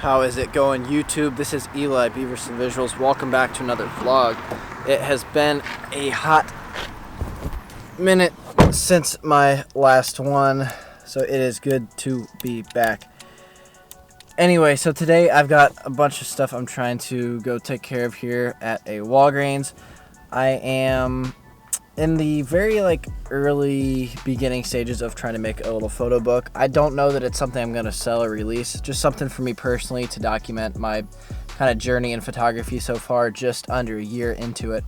How is it going, YouTube? This is Eli Beaverson Visuals. Welcome back to another vlog. It has been a hot minute since my last one, so it is good to be back. Anyway, so today I've got a bunch of stuff I'm trying to go take care of here at a Walgreens. I am in the very early beginning stages of trying to make a little photo book. I don't know that it's something I'm going to sell or release, just something for me personally to document my kind of journey in photography so far, just under a year into it.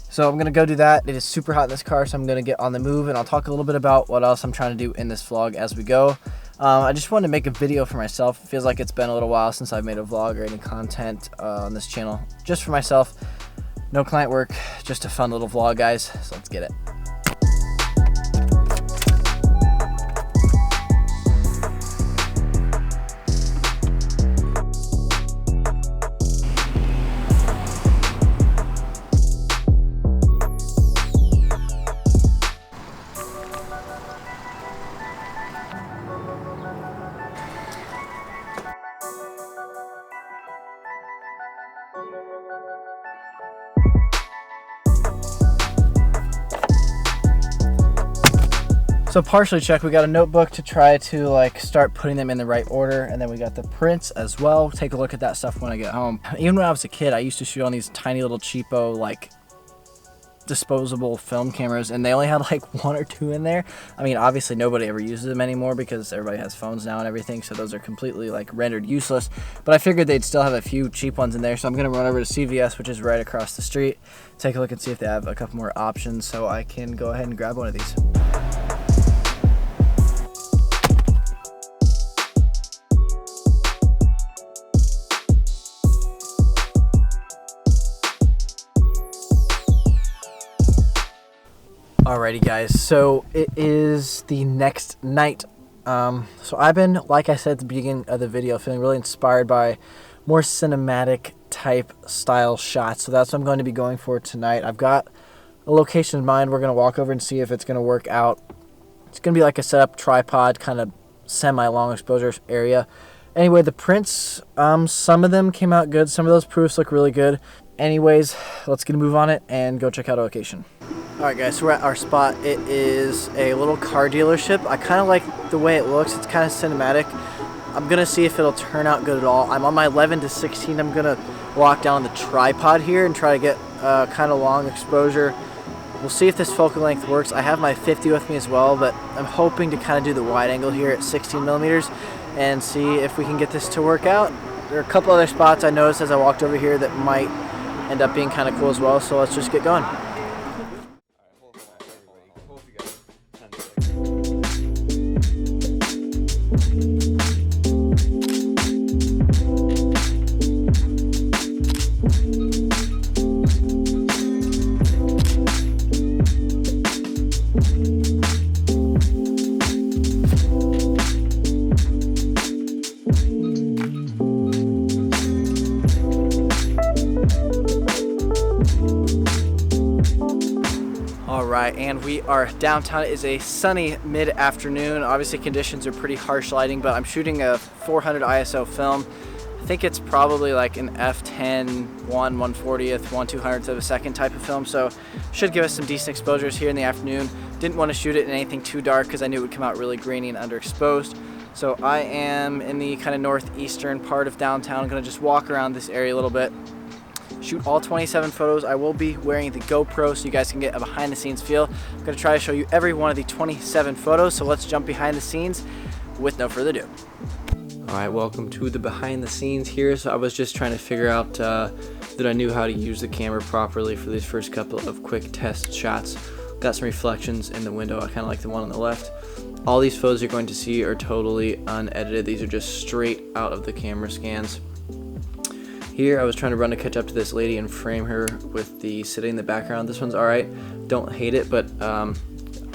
So I'm going to go do that. It is super hot in this car, so I'm going to get on the move, and I'll talk a little bit about what else I'm trying to do in this vlog as we go. I just wanted to make a video for myself. It feels like it's been a little while since I've made a vlog or any content on this channel, just for myself. No client work, just a fun little vlog, guys. So let's get it. So partially checked, we got a notebook to try to start putting them in the right order, and then we got the prints as well. Take a look at that stuff when I get home. Even when I was a kid, I used to shoot on these tiny little cheapo disposable film cameras, and they only had one or two in there. I mean, obviously nobody ever uses them anymore because everybody has phones now and everything, so those are completely rendered useless. But I figured they'd still have a few cheap ones in there, so I'm gonna run over to CVS, which is right across the street, take a look and see if they have a couple more options so I can go ahead and grab one of these. Alrighty guys, so it is the next night. So I've been, like I said at the beginning of the video, feeling really inspired by more cinematic type style shots. So that's what I'm going to be going for tonight. I've got a location in mind. We're going to walk over and see if it's going to work out. It's going to be like a setup tripod, kind of semi-long exposure area. Anyway, the prints, some of them came out good. Some of those proofs look really good. Anyways, let's get a move on it and go check out a location. Alright guys, so we're at our spot. It is a little car dealership. I kind of like the way it looks. It's kind of cinematic. I'm going to see if it'll turn out good at all. I'm on my 11 to 16. I'm going to walk down the tripod here and try to get kind of long exposure. We'll see if this focal length works. I have my 50 with me as well, but I'm hoping to kind of do the wide angle here at 16 millimeters and see if we can get this to work out. There are a couple other spots I noticed as I walked over here that might end up being kind of cool as well, so let's just get going. And we are downtown. It is a sunny mid-afternoon. Obviously conditions are pretty harsh lighting, but I'm shooting a 400 ISO film. I think it's probably like an f10 1/140th 1/200th of a second type of film, so should give us some decent exposures here in the afternoon. Didn't want to shoot it in anything too dark because I knew it would come out really grainy and underexposed. So I am in the kind of northeastern part of downtown. I'm gonna just walk around this area a little bit, shoot all 27 photos. I will be wearing the GoPro so you guys can get a behind the scenes feel. I'm going to try to show you every one of the 27 photos, so let's jump behind the scenes with no further ado. Alright, welcome to the behind the scenes here. So I was just trying to figure out that I knew how to use the camera properly for these first couple of quick test shots. Got some reflections in the window. I kind of like the one on the left. All these photos you're going to see are totally unedited. These are just straight out of the camera scans. Here I was trying to run to catch up to this lady and frame her with the city in the background. This one's alright, don't hate it, but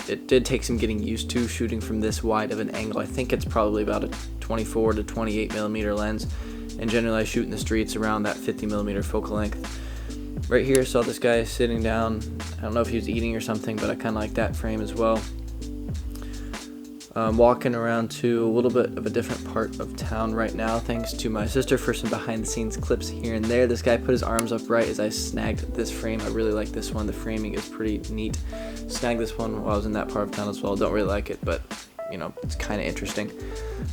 it did take some getting used to shooting from this wide of an angle. I think it's probably about a 24 to 28 millimeter lens, and generally I shoot in the streets around that 50 millimeter focal length. Right here, saw this guy sitting down. I don't know if he was eating or something, but I kind of like that frame as well. Walking around to a little bit of a different part of town right now, thanks to my sister for some behind the scenes clips here and there. This guy put his arms up right as I snagged this frame. I really like this one. The framing is pretty neat. Snagged this one while I was in that part of town as well. Don't really like it, but you know, it's kind of interesting.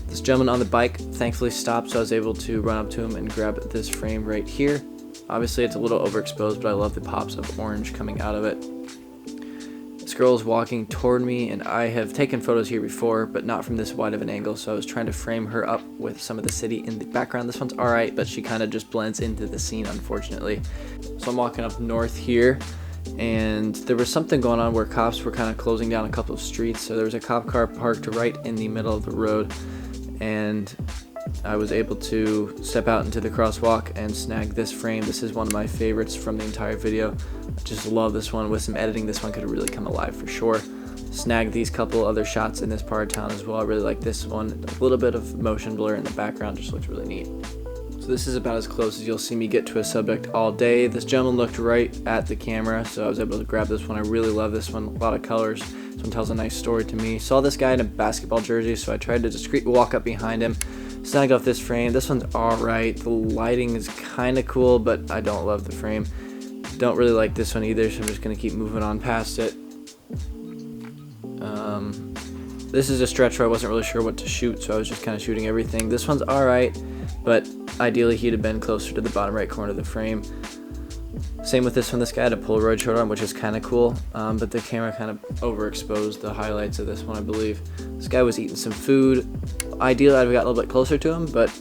This gentleman on the bike thankfully stopped, so I was able to run up to him and grab this frame right here. Obviously it's a little overexposed, but I love the pops of orange coming out of it. This girl is walking toward me, and I have taken photos here before, but not from this wide of an angle, so I was trying to frame her up with some of the city in the background. This one's alright, but she kind of just blends into the scene, unfortunately. So I'm walking up north here, and there was something going on where cops were kind of closing down a couple of streets, so there was a cop car parked right in the middle of the road, and I was able to step out into the crosswalk and snag this frame. This is one of my favorites from the entire video. I just love this one. With some editing, this one could have really come alive for sure. Snagged these couple other shots in this part of town as well. I really like this one. A little bit of motion blur in the background just looks really neat. So this is about as close as you'll see me get to a subject all day. This gentleman looked right at the camera, so I was able to grab this one. I really love this one. A lot of colors. This one tells a nice story to me. Saw this guy in a basketball jersey, so I tried to discreetly walk up behind him, snag off this frame. This one's alright. The lighting is kind of cool, but I don't love the frame. Don't really like this one either, so I'm just going to keep moving on past it. This is a stretch where I wasn't really sure what to shoot, so I was just kind of shooting everything. This one's alright, but ideally he'd have been closer to the bottom right corner of the frame. Same with this one. This guy had a Polaroid short on, which is kind of cool, but the camera kind of overexposed the highlights of this one, I believe. This guy was eating some food. Ideally, I'd have got a little bit closer to him, but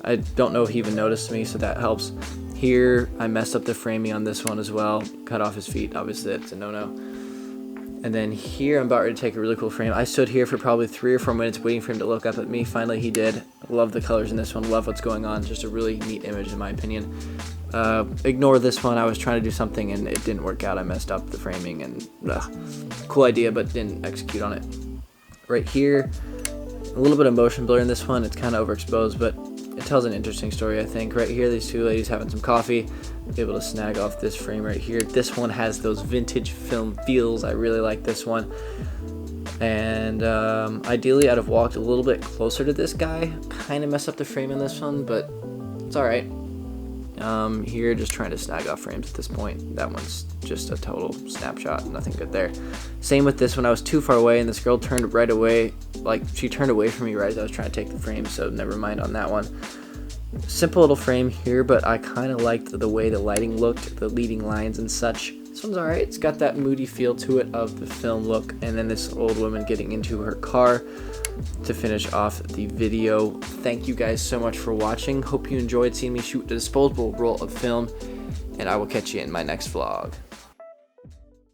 I don't know if he even noticed me, so that helps. Here, I messed up the framing on this one as well. Cut off his feet. Obviously, it's a no-no. And then here, I'm about ready to take a really cool frame. I stood here for probably 3 or 4 minutes waiting for him to look up at me. Finally, he did. Love the colors in this one. Love what's going on. Just a really neat image, in my opinion. Ignore this one. I was trying to do something, and it didn't work out. I messed up the framing, and cool idea, but didn't execute on it. Right here, a little bit of motion blur in this one. It's kind of overexposed, but it tells an interesting story, I think. Right here, these two ladies having some coffee. Able to snag off this frame right here. This one has those vintage film feels. I really like this one. And ideally, I'd have walked a little bit closer to this guy. Kind of messed up the frame in this one, but it's alright. Here, just trying to snag off frames at this point. That one's just a total snapshot. Nothing good there. Same with this one. I was too far away, and this girl turned right away. Like, she turned away from me right as I was trying to take the frame, so never mind on that one. Simple little frame here, but I kind of liked the way the lighting looked, the leading lines and such. This one's alright. It's got that moody feel to it of the film look, and then this old woman getting into her car to finish off the video. Thank you guys so much for watching. Hope you enjoyed seeing me shoot a disposable roll of film, and I will catch you in my next vlog.